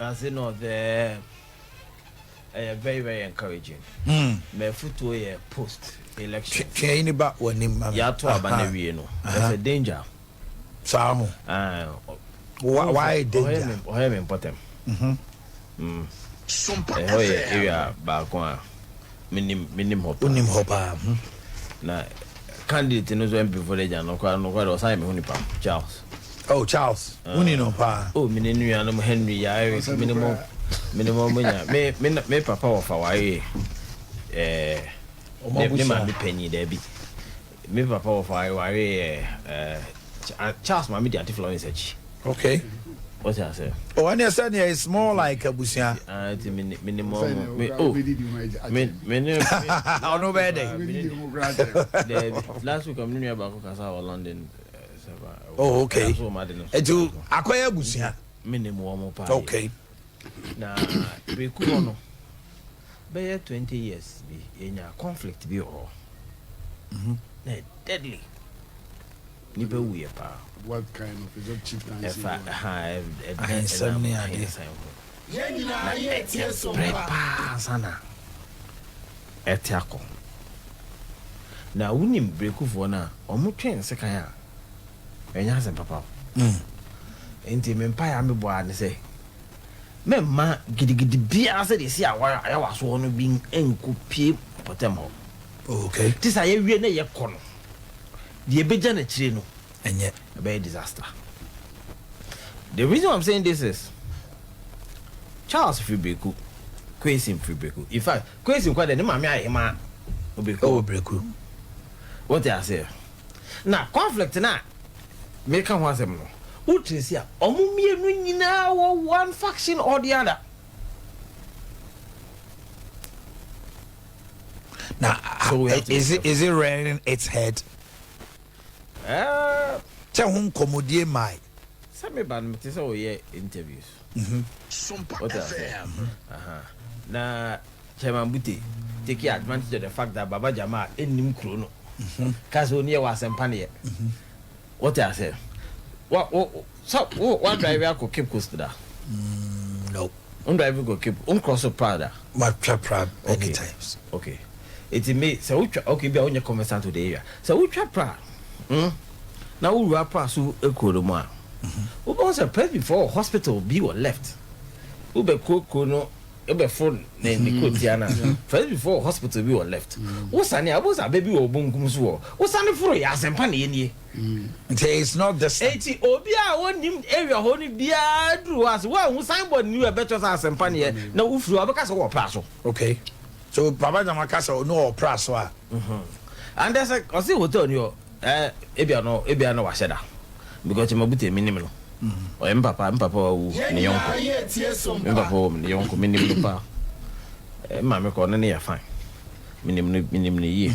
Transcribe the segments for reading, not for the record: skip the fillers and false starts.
Assin no the very very encouraging. Me futu ye post election. Any ba woni ma. Ya to abana wie no. There's a danger. Samu. Why danger? Why me important? SOMPA area ba ko minim hopa. Unim hopa. Na candidate no so MP for the no kwa do say me huni pa Charles. Oh Charles. Uni no pa. Oh mininu ya no Henry ya minimum munya me papa of our me ma me penny there be me papa of our Charles ma me the influence. Okay. What I say? Oh, and you said it's more like a busia. Minimum. Oh, no bad. Last week I'm near about London. Oh, okay. To acquire busia. Minimum. Okay. Now, be cool. Be 20 years be in a conflict be all. Deadly. Nipa we pa. What kind of is it chief and sana etiako na unim breku fo na omutwen sekan a enya se papa enti me mpa ya me bo ane se memma gidigidi bia se de si awa ya waso no bi enku pie potem ho. Okay. Tisa ye wie na ye kono the beja na chire no enye a bad disaster. The reason I'm saying this is Charles Fribeku, Kwesi Fribeku. In fact, Kwesi kwade ne mama ahema Obeku. What I say? Now conflict na me kan ho asem no. Utresi a omumienu nyina one faction or the other. Now, so is it rearing its head? Tell whom commodie my. Some ban me say oh yeah interviews. SOMPA What I say? Na Chairman Buti take advantage of the fact that Baba Jama enim kro no. Kaso near was empane. What I say? What driver go keep coast da? No. Driver go keep cross Prada. What trap many times. Okay. It may so okay be on your conversation to the area. So we trap pra. Now we wrap pra so ekodoma. We was a press before hospital be or left. We be koko no e be phone na ni kotiana. First before hospital be or left. Wo sane abosa baby wo bonkum so. Wo sane foro ya sempa na ye nie. It's not the same. Eti obi a wonim area ho ni bia duru as wo signboard ni we better say sempa na ye na wo furu abeka so wo pra so. Okay. So Baba Jamakasa no praso a. And there's a I see hotel ni o ebia no wa sheda because mabute minim no. O mpapa wu ni yonko. Mpapa ni yonko minim no pa. Ma me ko no na ya fine. Minim ni ye.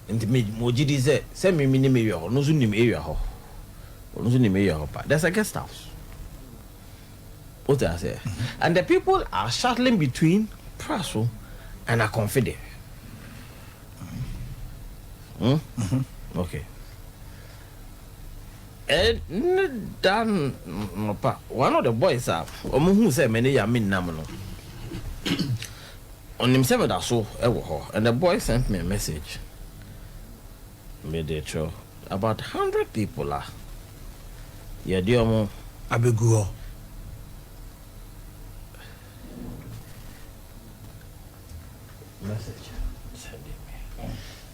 Enti me mojidi se me minim area ho no so nim area ho. No so nim area ho pa. There's a guest house. What I say? And the people are shuttling between Praso and are confident. Okay. And dan one of the boys who said many yamin namano on himself that so and the boy sent me a message. Made it show about 100 people are dear Abeguo. Message sending me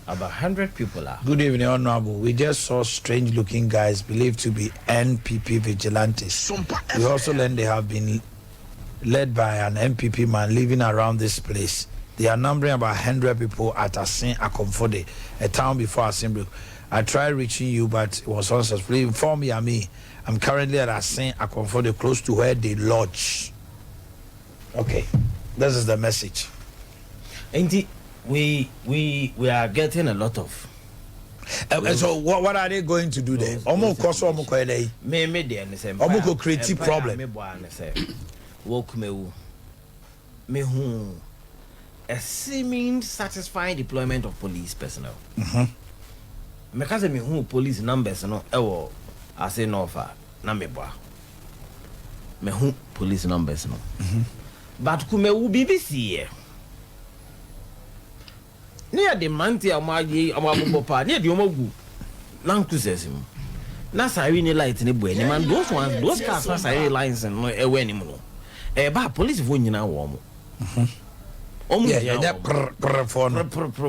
about 100 people are. Good evening, Honorable. We just saw strange looking guys believed to be NPP vigilantes. We also learned they have been led by an MPP man living around this place. They are numbering about 100 people at Assin Akomfode, a town before Assin. I tried reaching you, but it was unsuccessful. Inform me. I'm currently at Assin Akomfode, close to where they lodge. Okay, this is the message. Indeed, we are getting a lot of. So what are they going to do there? Almost cause almost me there the same. Almost create problem. Me who a seeming satisfying deployment of police personnel. Me kaze me who police numbers no ewo ase no fa na me boa. me who police numbers no. But kumewu BBC near the manti amaji amabopa near the omogu Land Cruisers na siren light ni bo man those cars are siren lines and no ewe ni mu no ba police fo nyina wo mo yeah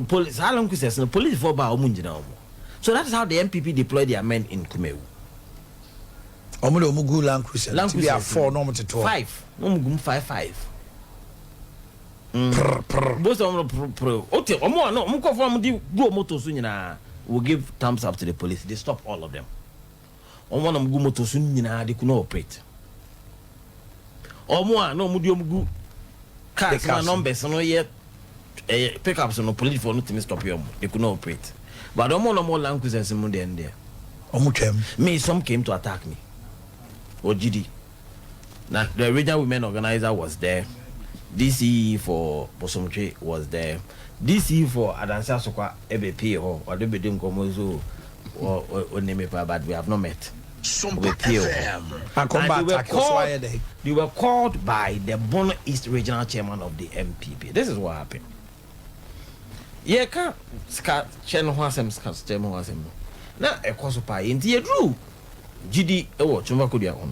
police Land Cruisers no police fo ba omu nyina wo mo. So that is how the MPP deploy their men in Kumewu. Omugu Land Cruiser. We are 4 normal to 12. 5 Omugu 5. Both of them okay omo no omo from the go motor so nyina will give thumbs up to the police. They stop all of them. Omo na go motor so nyina they could not operate. Omo no omo di omugu cars na numbers no yet pickups no police for no to stop you. They could not operate. But omo no more Land Cruisers in there and there. Omo came. Me some came to attack me. OGD. Now the regional women organizer was there. DC for Bosomche was there. DC for Adansa Sokwa EBP or the Bedum Komozo or Nemepa, but we have not met. SOMPA They were called by the Bono East Regional Chairman of the MPP. This is what happened. Yeah, can Scat Chen Wasem Scat Chairman Wasem. Now a course of pie into a drew. GD or Chumakudia on.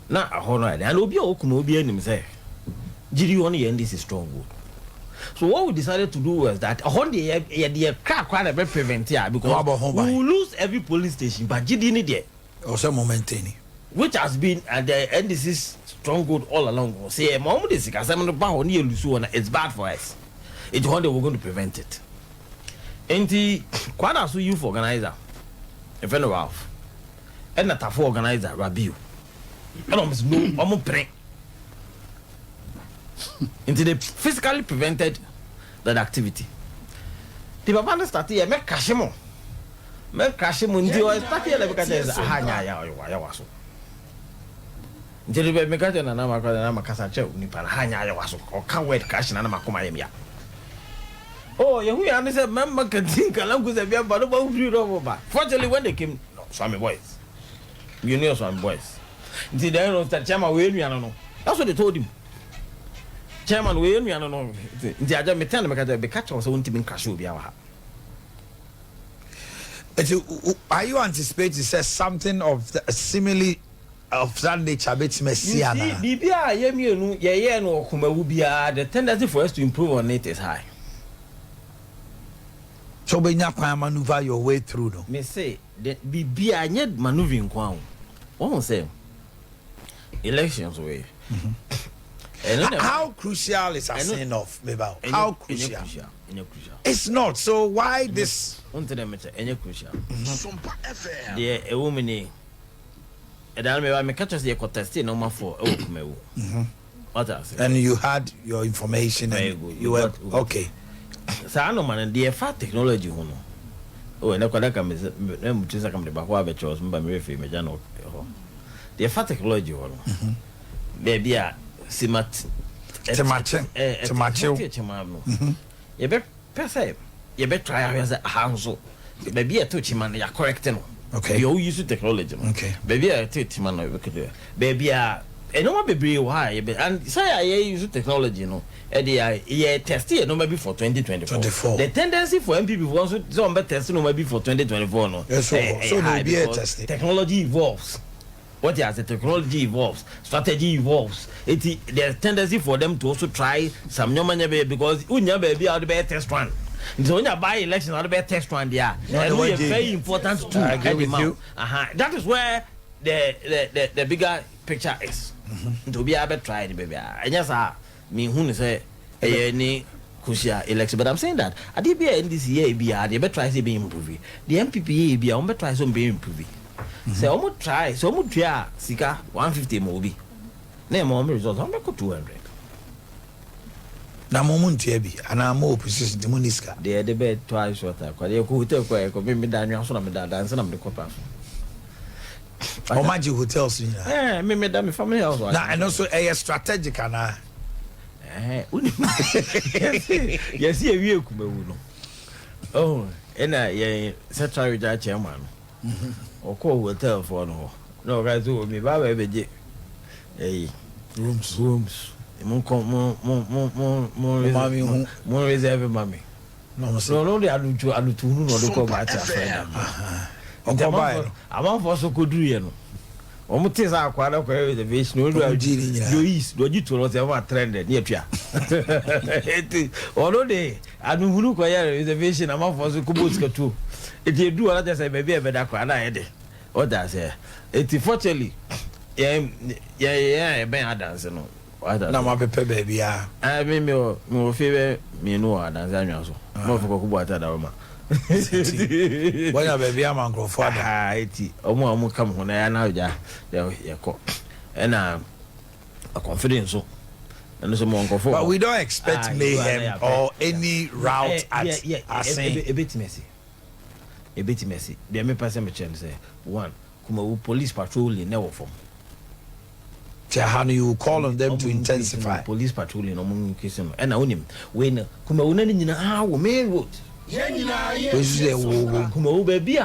Now a honor and Obia Okumobi and himself. GD only and this is strong wood. So what we decided to do was that the car quite a bit prevent here because we will lose every police station, but GD need it. Also maintaining. Which has been at the NDC's stronghold all along. Say, Mom, this is it's bad for us. It's one day we're going to prevent it. And the quite as youth organizer, a fellow Ralph, and a tough organizer, Rabiu. I almost know almost pray. Until they physically prevented that activity. The Papa started here, make Kashimo. Make Kashimo until I started here because there's a hanya was. Until the Megatan and Namakasacho, Nipan Hanya was or can't wait cash and Namakomaya. Oh, you understand, member can think along with the but about you over. Fortunately, when they came, no, Swami boys. You know some boys. Until they don't start Chama William, I don't know. That's what they told him. Chairman William, I don't know. The other metan because the catch was won't even cash will be our. Are you anticipating to say something of the simile of that nature? Bit Messiana. Bibia, Yemi, Yayan or Kumabia, the tendency for us to improve on it is high. So when you can maneuver your way through, though. Me say that Bibia yet maneuvering kwao. One say elections way. How crucial is Assin of Mebao? How crucial? It's not. So why this? Crucial. SOMPA FM. Yeah, a woman. And I catch us the contest no more for what else? And you had your information. And you were okay. So I know man, the fat technology, oh, and I come to come the Bakwa chose, but me free me jano. The fat technology, baby, simat to match you bet per se, you bet try as a handsel. Baby, a touchy man, you're correct. Okay, you use technology. Okay, baby, I touchy man, baby, and no one be why, and say I use technology, you know. Yeah, test it no maybe for 2024. The tendency for MPP was some better test no maybe for 2024. No, so no be a test. Technology evolves. What is the technology evolves? Strategy evolves. There's tendency for them to also try some new money because unya baby are the best test one. So when you buy election, are the best test one there. And we are very important to agree with you. That is where the bigger picture is. To be able to try the baby. And yes, me who say any crucial election, but I'm saying that I did be in this year be they better try to be improving. The MPP be on better try some be improving. So almost try, so almost try sika 150 movie. Name more results, I'm back 200. Na moment ebi ana mo position the moniska. They the bed twice shorter. Kwa they ko hotel ko me dan nwa so na me dan so na me kopa. O maji hotels ni. Me dan me family house. Na and also a strategic ana. Yes, yeah, we no. Oh, and secretary chairman. Or call hotel for no. No, guys, who me baba beje. Hey, rooms. Mon reserve mommy. No, they are to no local matter. I'm for so good, you know. Omutis are quite a reservation. You do to not ever trended near Pia. Although they, I don't look at reservation, I'm off for the Kubuska too. If you do others, I may be a better quality. What does it? Fortunately, yeah, Ben dance. No, my baby. I mean, your favorite me no dance. No for Kubuata Dama. When a baby, I'm uncle for Omo come when I now, yeah, and a confidence. So, and some uncle for. But we don't expect mayhem or any route at Assin. A bit messy. A bit messy. There may pass a chance. One, Kumawu police patrolling never form. How do you call on them to intensify? Police patrolling among Kism and I own him. When Kumauna in our main road. Kumawu baby.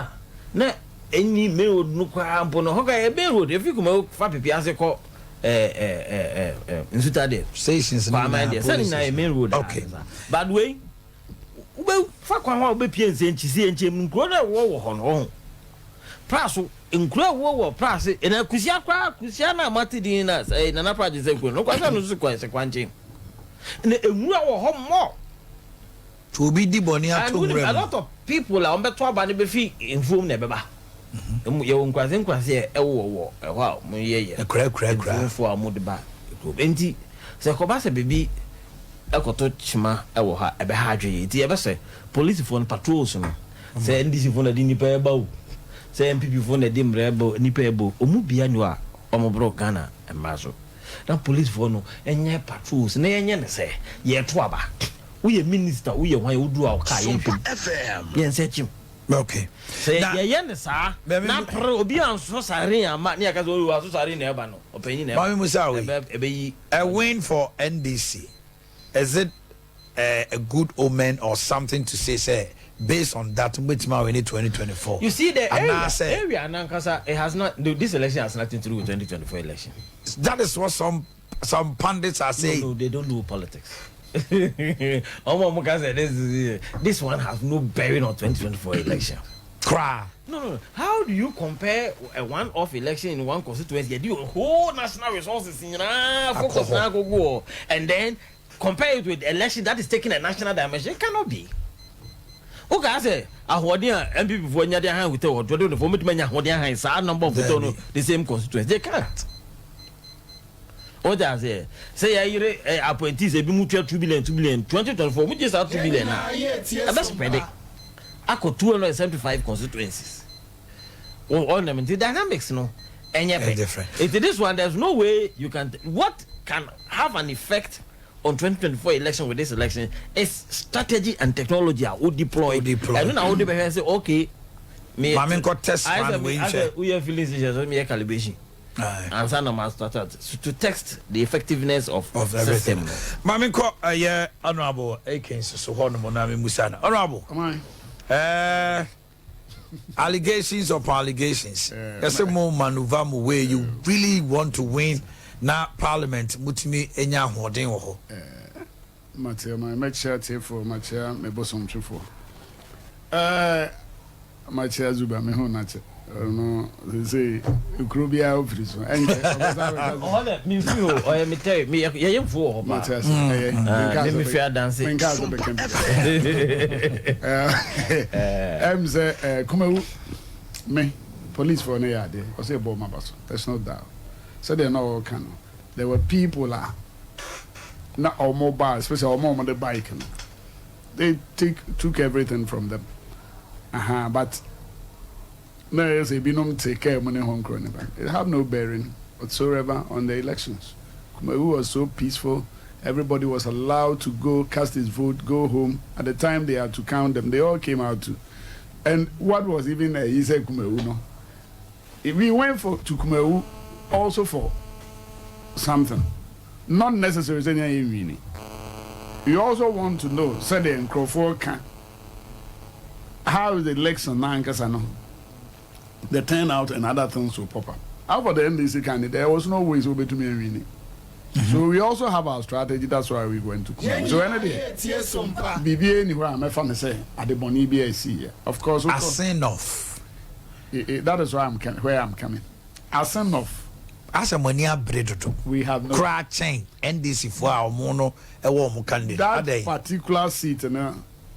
Na any mail would look up on a hockey road if you come out Fappy Piazza call in Sutade stations. Sending a main road. Okay, bad way. Well, fuck one will be PNC and Chisi and Jim Groda war on home. Prasso in Crow war prass in a Cusiana Martidinas, a Napa Disequin, no consequence, a quanching. And a home more. To be the bonny, a lot of people are on the top and be informed never. You won't quite a war, a wow, a crack for a mood back. Empty, so Cobasa baby. Ekoto chima ewo ha ebe ha adwe ti ebe se police phone patrols no se ndc phone di nipa eba o se mpp phone di mra eba nipa eba omu bia nyu a omobro Ghana emazo na police phone no enye patrols na enye ne se ye to aba wo ye minister wo ye hwan ye odu a ka ye hwem ye nse chim okay se ye ne sa na pro obi anso sare ama ne aka so aso sare na eba no opanyi na eba musawi ebe yi a win for NDC. Is it a good omen or something to say based on that which now we need 2024? You see the area Nankasa, it has not this election has nothing to do with 2024 election. That is what some pundits are saying. No, they don't do politics. This one has no bearing on 2024 election. Cry. No. How do you compare a one-off election in one constituency? You do whole national resources in focus now go and then compare it with election that is taking a national dimension. It cannot be. Okay, I say, MP before you hand with what do for me to a number of the same constituency. They can't. What I say I appointees a be 2 billion, 2024, which is 2 billion now. That's spread it. I got 275 constituencies. Ornament the dynamics, no, and different. If this one, there's no way you can. What can have an effect on 2024 election with this election is strategy and technology. I would deploy. And then I would say, okay, me. Test we are feeling so me calibration. And to test the effectiveness of the system. Maminko, honorable Akins, so Honorable Musana. Honorable. Allegations upon allegations. There's a more maneuver where you really want to win. Na parliament mutimi enya hoden wo ho Matia my make sure for Matia me bosom twefo Matia Zuba me ho na che no say ukrobia ofri so enje oh that me feel o me tell me ye yemfo ho ba Matia me feel dance say Kumawu me police for no yade o say bo mabaso there's no doubt. So they're not all kind of. There were people not all mobile, especially all on the bike. They took everything from them. But no, say binom take care money home crony. It had no bearing whatsoever on the elections. Kumawu was so peaceful. Everybody was allowed to go cast his vote, go home. At the time they had to count them, they all came out too. And what was even he said Kumawu no. If we went to Kumawu also for something, not necessarily anything. You also want to know, say the Crawford can how is the election now? The turnout and other things will pop up. How for the NDC candidate, there was no ways over to me and winning. So we also have our strategy. That's why we're going to come. So anything, BBA anywhere I'm a say at the Boni BAC. Of course, Assin off. That is why where I'm coming. Assin off. As a money bread, we have no crack chain NDC for our mono a warm candidate. That particular seat,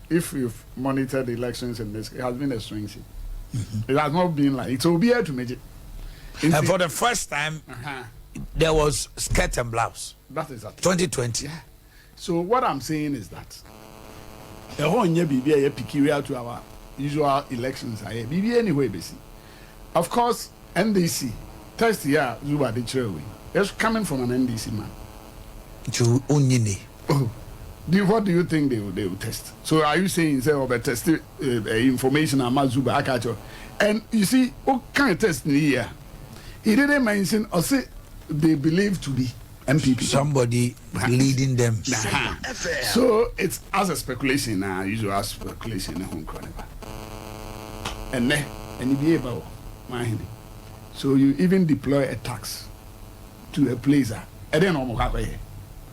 if you've monitored the elections in this, it has been a swing seat. It has not been like it will be here to make it. And for the first time, there was skirt and blouse. That is that. 2020. Yeah. So what I'm saying is that the whole year BBA peculiar to our usual elections. BBA anyway, basically. Of course, NDC test here. Zuba the chairway. It's coming from an NDC man. To Unyini. Oh. What do you think they will test? So are you saying say over test information about Zuba Akacho? And you see, what kind of test in here? He didn't mention or say they believe to be MPP. Somebody leading them. So it's as a speculation now, usual speculation. And then you be able, so you even deploy a tax to a place. And then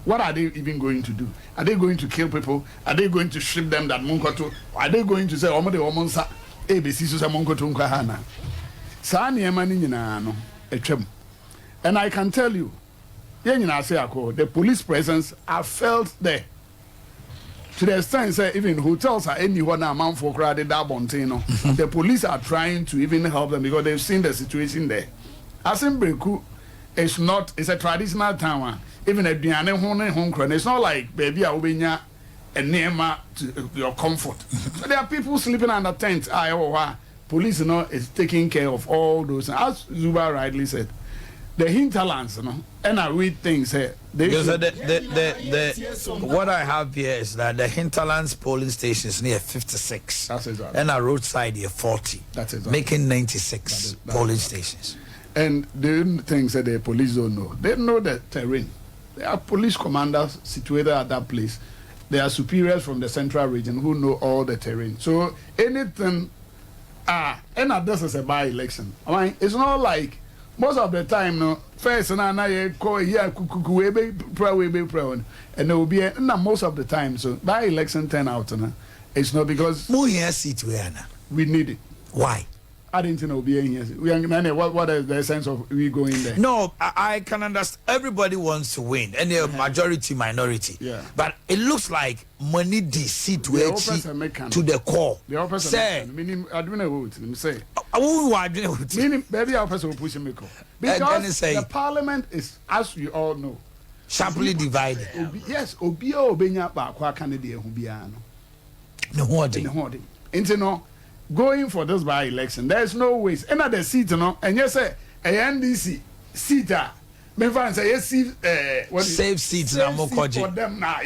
what are they even going to do? Are they going to kill people? Are they going to strip them that Munkoto? Are they going to say Omo de Omonsa ABC so Munkoto Nkahana? Sa niemani nyina no etwam. And I can tell you, the police presence are felt there. To the extent say even hotels are anywhere now man for crowded that bontino. The police are trying to even help them because they've seen the situation there. Assin Breku is not, it's a traditional town. Even a Diane home, it's not like baby Albania and Nema to your comfort. So there are people sleeping under tents. Police is taking care of all those. As Zuba rightly said, the hinterlands, and I read things here. What I have here is that the hinterlands polling station is near 56. That's exactly. And a roadside near 40. That's exactly. Making 96 polling stations. And the things that the police don't know. They know the terrain. There are police commanders situated at that place. There are superiors from the central region who know all the terrain. So anything, and this is a by-election. I mean, it's not like most of the time, no. First, and I call here, and there will be most of the time. So by-election turnout, it's not because we need it. Why? I didn't know being here. What is the sense of we going there? No, I can understand. Everybody wants to win, and the majority, minority. Yeah. But it looks like money deceit to the core. The say, meaning I don't know what to say. Meaning, maybe our person will push him because the parliament is, as we all know, sharply divided. Yes, Obio Obenya Bakwa candidate who be no hoarding. No. Going for this by election, there's no ways. Another seat, and yes, a NDC seat. Me fan say yes, save seats na mo for them now.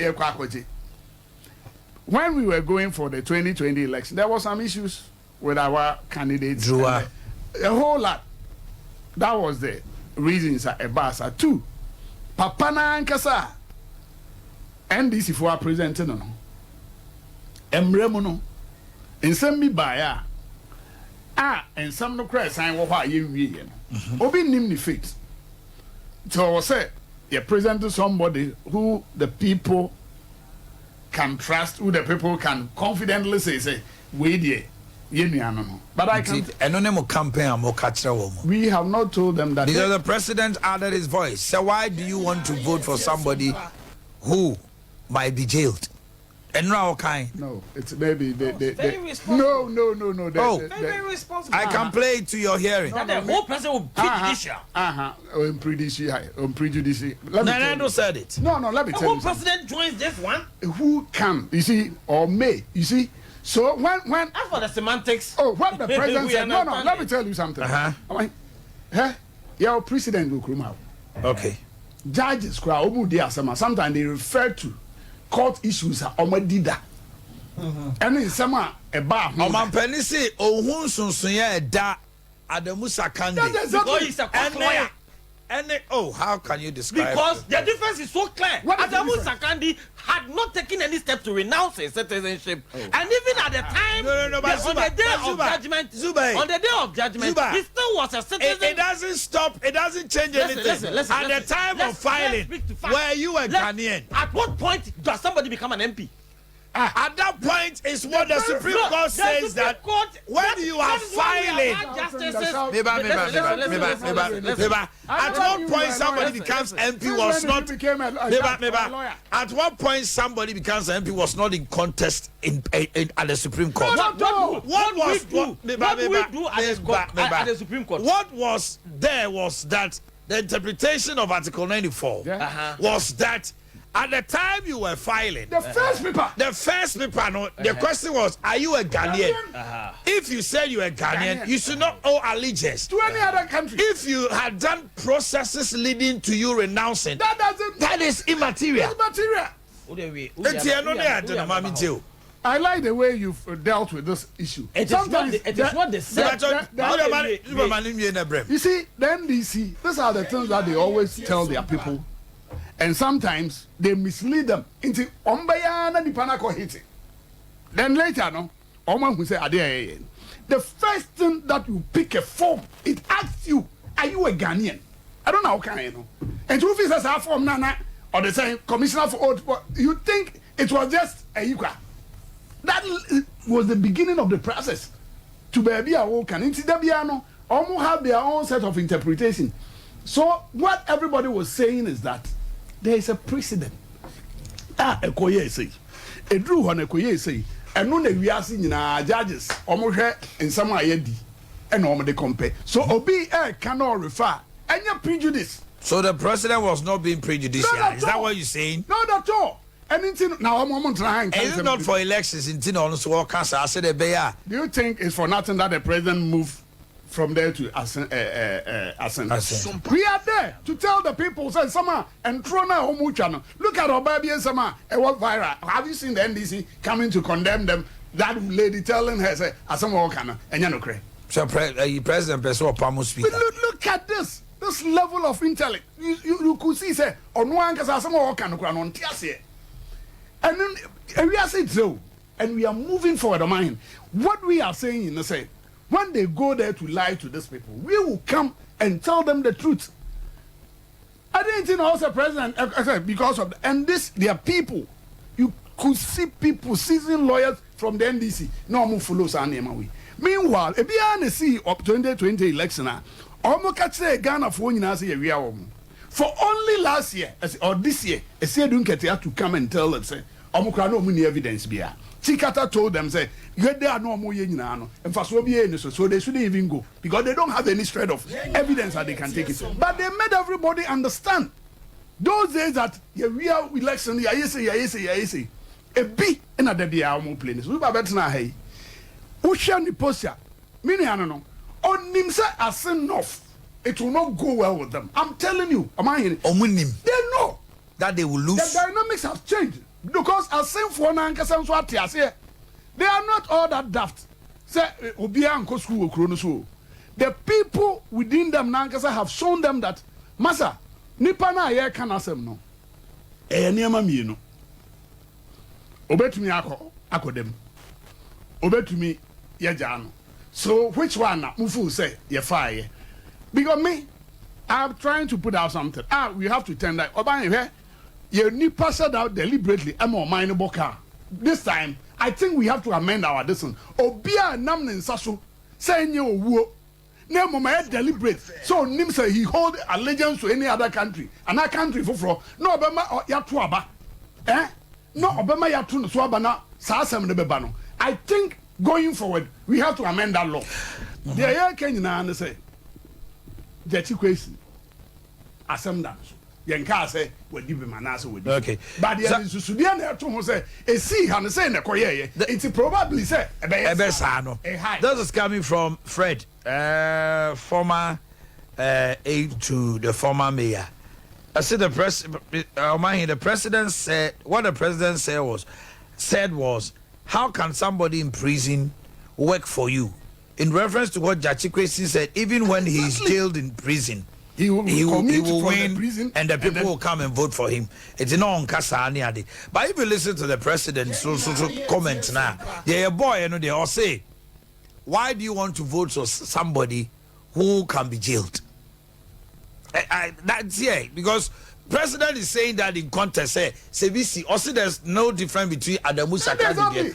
When we were going for the 2020 election, there were some issues with our candidates. A whole lot. That was the reasons. A basa two. Papa na ankasa. NDC for our presenting no. Emremuno. In some me buy and some no cry sign what you Obi name the fate. So I say you present somebody who the people can trust, who the people can confidently say, wait there. But I can campaign. We have not told them that because the president added his voice. So why do you want to vote for somebody who might be jailed? And now kind. No, it's maybe very responsible. No. Very responsible. I can play it to your hearing. The whole president will prejudicial. Prejudicial. Nando said it. No, let me tell you. The whole president joins this one. Who can? You see, or may? You see. So when as for the semantics. Oh, what the president said. No. Let me tell you something. Your president will come out. Okay. Judges, sometimes they refer to court issues are already that. And in summer, a bar. Oman Penisi, Ohun Sunsunya, da Adamusa Kande. Because he's a court lawyer. how can you describe? Because the difference is so clear. What is the Adamu difference? Sakandi had not taken any step to renounce his citizenship, and even at the time, No, but on the day of Zuba, judgment, Zuba, on the day of judgment, Zuba, he still was a citizen. It doesn't stop. It doesn't change anything. Listen, at the time of filing, were you a Ghanaian? At what point does somebody become an MP? At that point is what the Supreme Court says that when you are filing. At what point somebody becomes MP was not. At what point somebody becomes an MP was not in contest at the Supreme Court. What do we do at the Supreme Court? What was there was that the interpretation of Article 94 was that at the time you were filing the first paper, no, the question was, are you a Ghanaian? If you said you were Ghanaian, you should not owe allegiance to any other country. If you had done processes leading to you renouncing, that is immaterial. It's material. I like the way you've dealt with this issue. It is not the same. You see, the NDC, these are the things that they always tell their people. And sometimes they mislead them into ombayana di panako hitting. Then later, no, Oman who say Ade. The first thing that you pick a form, it asks you, are you a Ghanaian? I don't know how can you know. And two officers are from Nana or the same commissioner for oath. You think it was just a yuka. That was the beginning of the process. To be a walk and into the almost have their own set of interpretation. So what everybody was saying is that there is a precedent. Ekoye say. Edru ho na Ekoye say. Eno na wiase nyina judges omohwe nsam ayedi e na omde compare. So obi cannot refer any prejudice. So the president was not being prejudicial. Is that what you're saying? Not at all. Anything now I'm trying. Is it not for elections in Tino so all cancer? I said Do you think it's for nothing that the president moved from there to Assin? We are there to tell the people, say, Sama, and Trona Homu channel. Look at Obabi and Sama, and what viral. Have you seen the NDC coming to condemn them? That lady telling her, say, Asama Okana, and Yanokre. So, President Pessoa Pamu speaker. Look at this level of intellect. You could see, say, on one case, Asama Okana, on Tiasia. And then we are saying so, and we are moving forward on mine. What we are saying in the say, when they go there to lie to these people, we will come and tell them the truth. I didn't think also president because of and this their people. You could see people, seasoned lawyers from the NDC. No more follow Sanemawi. Meanwhile, if you are see up 2020 election, almost catch Ghana for for only last year or this year, a say don't get to come and tell us say, no money evidence be. Tikata told them, say, there are no more yen, and for so they shouldn't even go because they don't have any shred of evidence that they can take it. But they made everybody understand those days that we are election, say, a B in a debut almost plain. So, Babetna, hey, Ushan Niposia, Mini Anano, on Nimsa Assin North. It will not go well with them. I'm telling you, am I in? They know that they will lose. The dynamics have changed. Because as same for Nankasam Swati, say they are not all that daft. Say Obia and Kosku Kronosu. The people within them Nankasa have shown them that Masa Nipana ye can asem no. Niama mino. Obetumi ako dem. Obetumi ye jano. So which one Mufu say ye fire? Because me, I'm trying to put out something. We have to tender. Obani here. You need pass it out deliberately. I'm on mine boka. This time, I think we have to amend our decision. Obia namne sasu saying you wo. Name my deliberate. So Nim say he hold allegiance to any other country. Another country for no Obama yatu aba. No Obama yatu no swaba na saasem de beba no. I think going forward we have to amend that law. The year Kenya na say. Jeti kwesi. Asem da. Yenka say we di be manase we di. Okay. But the susubia na to ho say e see ha no say na koye it probably say ebe sa no. This is coming from Fred, former aide to the former mayor. I said the president said what the president said was how can somebody in prison work for you? In reference to what Jachi Kwesi said, even when he is jailed in prison, he will win, prison, and the people will come and vote for him. It's not on Kasani. But if you listen to the president, so comment now, they're a boy, you know, they all say, why do you want to vote for somebody who can be jailed? That's because president is saying that in contest, CBC, also there's no difference between Adamu Sakadi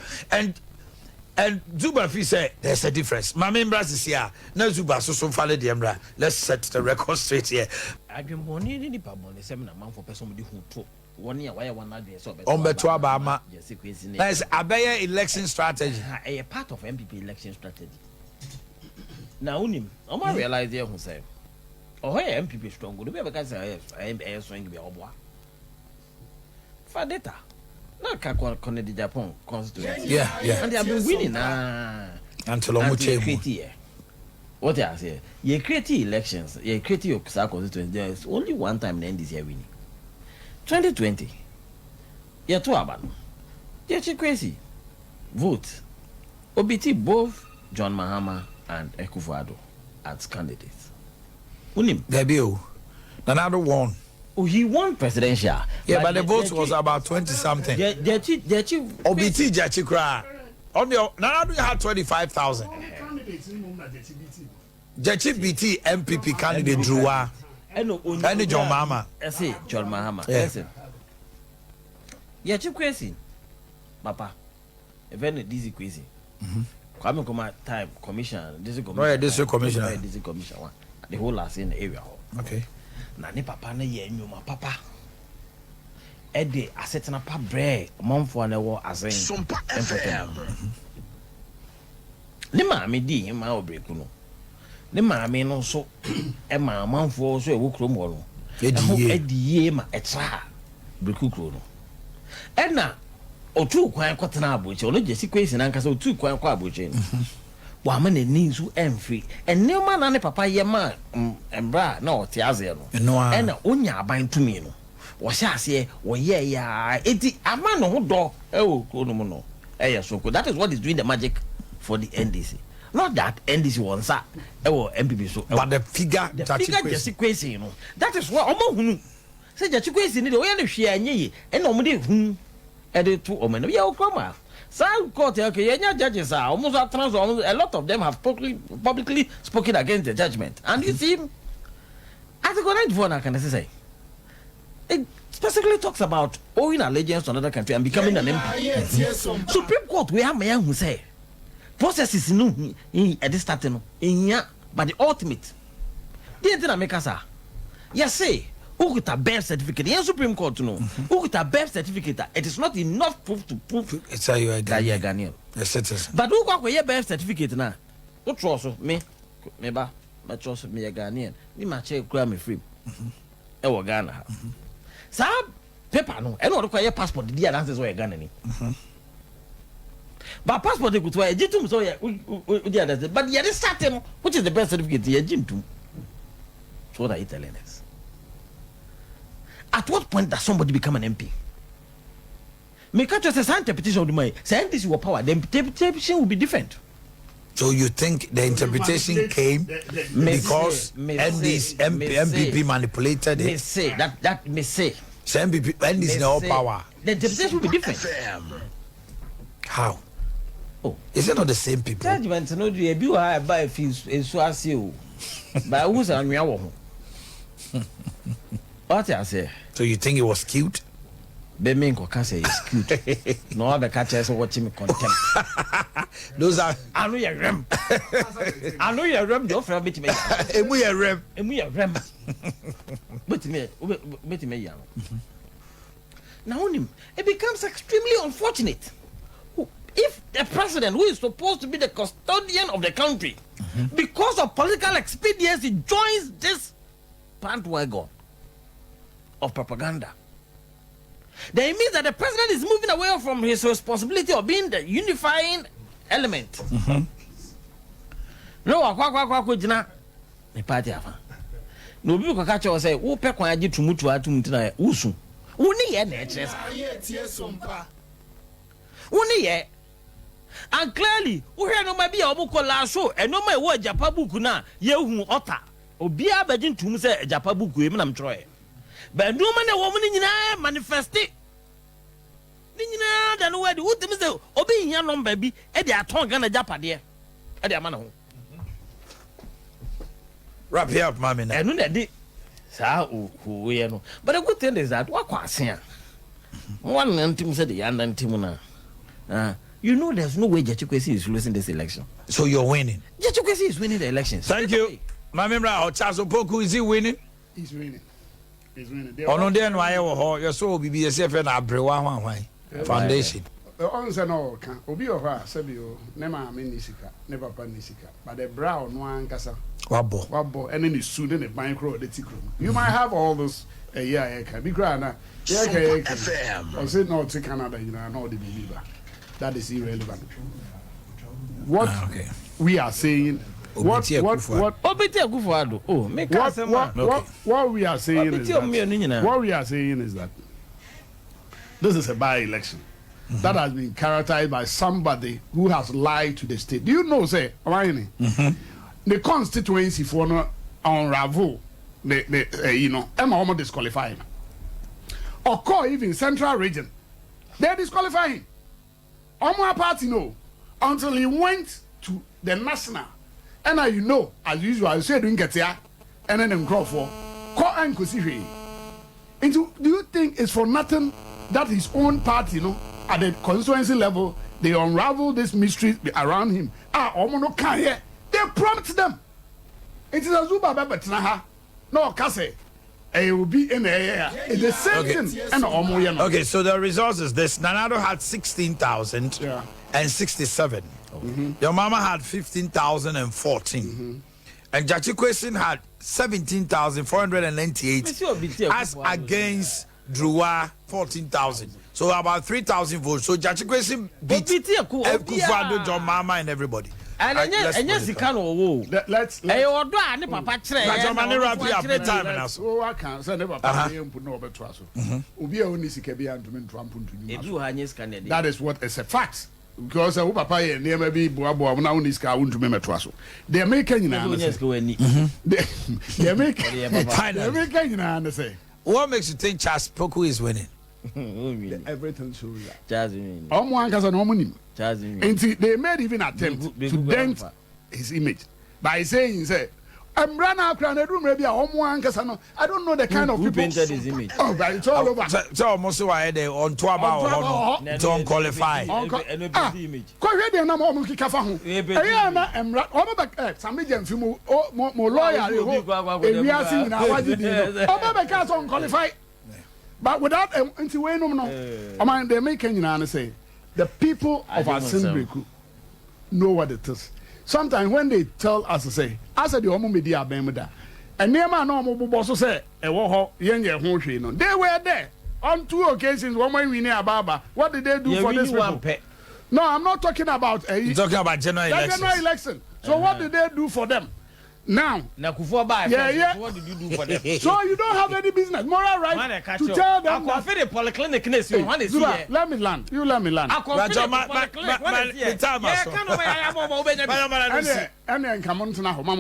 and Zuba Fi say there's a difference. My members is here. No Zuba so follow the Emra. Let's set the record straight here. I've been born in the Pabon, 7 month for somebody who took 1 year. Why 1 year? So, Obama. That's a better election strategy. A part of MPP election strategy. Now, I realize there who say, oh, hey, MPP strong. Good, because I am swing be a boy. For data. No, Kennedy Japan constituency. Yeah. And they have been winning until almost what I say, you create elections, you create your constituency. There is only one time in this year winning. 2020. You're too about. You're crazy. Vote. OBT both John Mahama and Akufo-Addo as candidates. Unim. Debut. Another one. Oh, he won presidential. Yeah, but the vote was about 20 something. OBT Jachikra. On your now you had 25,000. Jachi BT MPP candidate Drua. And John Mahama. I say John Mahama. Listen. Yeah, cheap crazy. Papa. Even dizzy crazy. Come come time commission. This is commission. This is commissioner. This is commission one. The whole last in the area. Okay. Nani papa na ye nyuma papa. Ede asetena pa bre monfo na wo Assin. SOMPA FM. Ne maame di ma obreku no. Ne maame no so e ma manfo so e wo krom wo no. Ediye ma etra breku kro no. Ena otu kwan kwatena aboche ono jesi kwesi na nkasa otu kwan kwa aboche no. Wa ma na ni nsu emfri enne ma na ne papa ye ma embra na ote aze no ena onya aban tumi no wo sha ase wo ye ya eti ama no ho do e wo kro no mo no e so that is what is doing the magic for the NDC. Not that NDC wants that MPP so but the figure just kwesi no that is what omo hunu say just kwesi ni de wo ye no hwe anye e na omo de hu e de to omo no ye okoma. Some court, okay, judges are almost a lot of them have publicly spoken against the judgment. And you see, Article 94, can I say? It specifically talks about owing allegiance to another country and becoming an MP. Supreme Court, we have man who say processes no at this starting but the ultimate. The thing make us yes say. Who could have birth certificate? The Supreme Court to know. Who could have birth certificate? It is not enough proof to prove it's how you are Ghanaian. A citizen. But who got a birth certificate now? What trust me? Meba, my trust me a Ghanaian. Me my check grab me free. Ewa Ghana. Sa paper no. I don't require passport. The other answers why Ghanaian. But passport they could wear. Jitum so yeah. The others. But the other starting, which is the birth certificate? The Jitum. So what are you telling us? At what point does somebody become an MP? Make a just a interpretation of the money. Say this is power. The interpretation will be different. So you think the interpretation came because MPP manipulated it? May say that may say. So MPP NDC no power. The interpretation will be different. How? Oh, is it not the same people? Judgment no do you buy fees so as you. But who's on your what I say? So you think it was cute? Bemenko can say it's cute. No other catchers watching me contempt. Those are I know your rem. I know your rem. Don't forget me. Emu your rem. Emu your rem. But me young. Now it becomes extremely unfortunate. If the president, who is supposed to be the custodian of the country, because of political expediency, joins this bandwagon of propaganda, then it means that the president is moving away from his responsibility of being the unifying element. No, jina the party afa. No bi ko ka che say wo pe kwan age tumutu atumutu na usu. Wo ni ye na eches. Wo ni ye. And clearly, we hear no maybe a book la so, and no my word Japa book na ye hu ota. obia begin to say japa buku e menam troye but no man e wo mun nyina manifeste ni nyina da no wadi wutim say obi hia number bi e de aton Ghana japa de e de ama na ho wrap it up mama na enu na de sa o ye no but the good thing is that wa kwa Assin one nantim say the nantim na you know there's no way Jechikwesi is losing this election. So you're winning. Jechikwesi is winning the elections. Thank you. Mamemra Charles Opoku, is he winning? He's winning. He's winning. No there no aye wo your so bibi SF na abrewa hwan foundation. On say no kan obi o ha say bi o ne ma me ni sika ne papa ni sika but the brown no ankasa wabo and then the su ne ban kro the tikro. You might have all those a year can be grand na yeah can I say no to Canada you know the believer. That is irrelevant. What we are saying, what we are saying is that this is a by-election that has been characterized by somebody who has lied to the state. Do you know, say, the constituency for no unravel, Emma almost disqualifying, or call even central region, they're disqualifying. Omo party no until he went to the national and now you know as usual you say don't get here and then them crop for call and do you think it's for nothing that his own party at the constituency level they unravel this mystery around him omo no can here they prompt them it is a zuba bebetina ha no kase it will be in the air. It's the same thing. And okay, so the results is this. Nanado had 16,067. Your mama had 15,014. And Jechikwesi had 17,498. As against Drua 14,000. So about 3,000 votes. So Jechikwesi beat Kufuado, John Mama, and everybody. And yes, he can oh. Let's. Hey, or do I need Papa Tre? I time and so I can't send never put no better to us. Ubi only Sikabi and to mean Trump to you. That is what is a fact. Because Papa and near maybe Boabo now in this car won't remember to us. They are making They are making say. What makes you think Charles Poku is winning? Everything shows that. And they made even attempt to dent his image by saying, say, I'm running out of the room, maybe I don't know the kind of people. Who painted his image? Oh, but it's all over. So almost why they on to about don't qualify. Because they are not more Kafahu. I'm right. Some medium few more lawyer. We are seeing our can't qualify. But without into way no, they making you say the people of Assin know what it is. Sometimes when they tell us to say, I said the Omo media bemda, and near man no boss say, they were there on 2 occasions. One way we near Baba. What did they do for this people? No, I'm not talking about talking about general election. So what did they do for them? Now, what did you do for them? So you don't have any business, moral right to tell them. Let me land. You let me land. And then come on to now. So the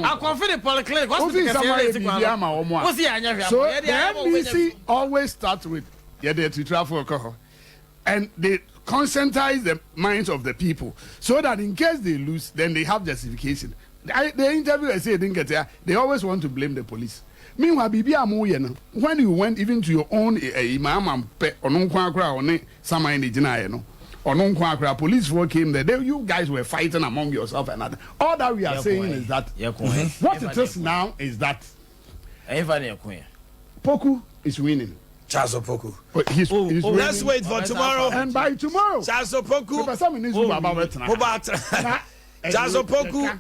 NBC always starts with to travel and they conscientize the minds of the people so that in case they lose, then they have justification. The interview I say didn't get there. They always want to blame the police. Meanwhile, when you went even to your own imam and police work came there. You guys were fighting among yourself and other. All that we are saying is that what it is now is that Poku is winning. Charles Opoku. Let's wait for tomorrow. And by tomorrow, Charles Opoku. Charles Opoku